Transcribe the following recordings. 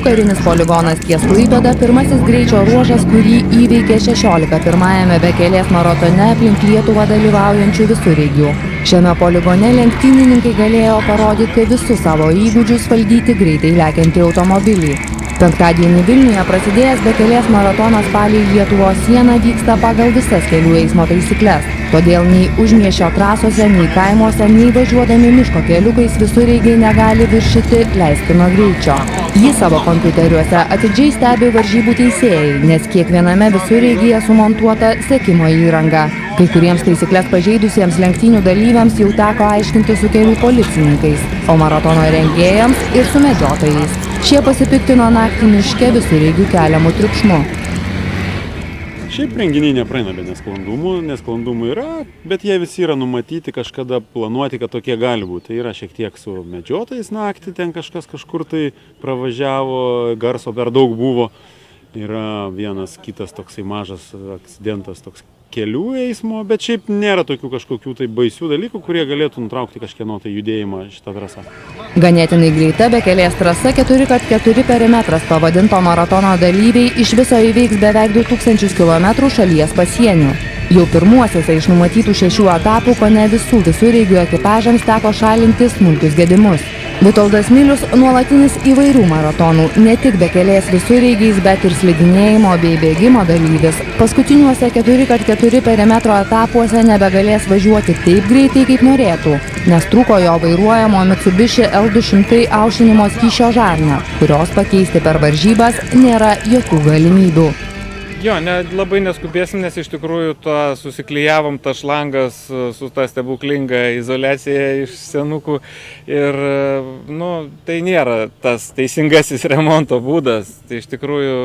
karinis poligonas ties Klaipėda pirmasis greičio ruožas, kurį įveikė 16 pirmajame Bekelės maratone aplink Lietuvą dalyvaujančių visureigių. Šiame poligone lenktynininkai galėjo parodyti visus savo įgūdžius valdyti greitai lekiantį automobilį. Penktadienį Vilniuje prasidėjęs Bekelės maratonas palei Lietuvos sieną vyksta pagal visas kelių eismo taisykles. Todėl nei užmiesčio trasose, nei kaimuose, nei važiuodami miško keliukais visureigiai negali viršyti leistino greičio. Jį savo kompiuteriuose atidžiai stebi varžybų teisėjai, nes kiekviename visureigyje sumontuota sekimo įranga. Kai kuriems taisykles pažeidusiems lenktynių dalyviams jau teko aiškinti su kelių policininkais, o maratono rengėjams ir su medžiotojais. Šie pasipiktino naktį miške visureigių keliamų triukšmu. Šiaip renginiai nepraeina be nesklandumų yra, bet jie visi yra numatyti kažkada planuoti, kad tokie gali būti. Tai yra šiek tiek su medžiotojais naktį, ten kažkas kažkur tai pravažiavo, garso per daug buvo. Yra vienas kitas toksai mažas akcidentas toks kelių eismo, bet šiaip nėra tokių kažkokių tai baisių dalykų, kurie galėtų nutraukti kažkieno tai judėjimą šitą trasą. Ganėtinai greita Bekelės trasa 4x4 perimetras pavadinto maratono dalyviai iš viso įveiks beveik 2000 km šalies pasienių. Jau pirmuosiuose iš numatytų 6 etapų kone visų visureigių ekipažams teko šalinti smulkius gedimus. Vitoldas Milius nuolatinis įvairių maratonų, ne tik Bekelės visureigiais, bet ir slidinėjimo bei bėgimo dalyvis. Paskutiniuose 4x4 perimetro etapuose nebegalės važiuoti taip greitai, kaip norėtų, nes trūko jo vairuojamo Mitsubishi L200 aušinimo skysčio žarną, kurios pakeisti per varžybas nėra jokių galimybių. Jo, labai neskubėsim, nes iš tikrųjų susiklijavom tą šlangas su ta stebuklinga izoliacija iš senukų ir tai nėra tas teisingasis remonto būdas, tai iš tikrųjų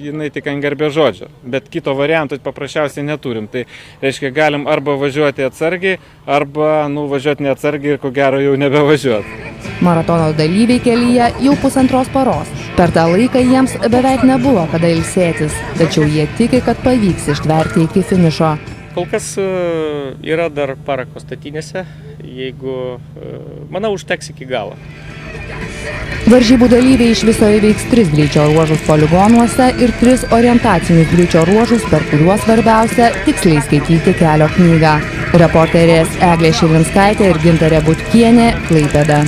jinai tik ant garbės žodžio, bet kito varianto paprasčiausiai neturim, tai reiškia galim arba važiuoti atsargiai, arba važiuoti neatsargiai ir ko gero jau nebevažiuoti. Maratono dalyviai kelyje jau 1,5 paros. Per tą laiką jiems beveik nebuvo kada ilsėtis, tačiau jie tiki, kad pavyks ištverti iki finišo. Kol kas yra dar parako statinėse, jeigu, manau, užteks iki galo. Varžybų dalyviai iš viso įveiks 3 greičio ruožus poligonuose ir 3 orientacinius greičio ruožus, per kuriuos svarbiausia tiksliai skaityti kelio knygą. Reporterės Eglė Šilinskaitė ir Gintarė Butkienė, Klaipėda.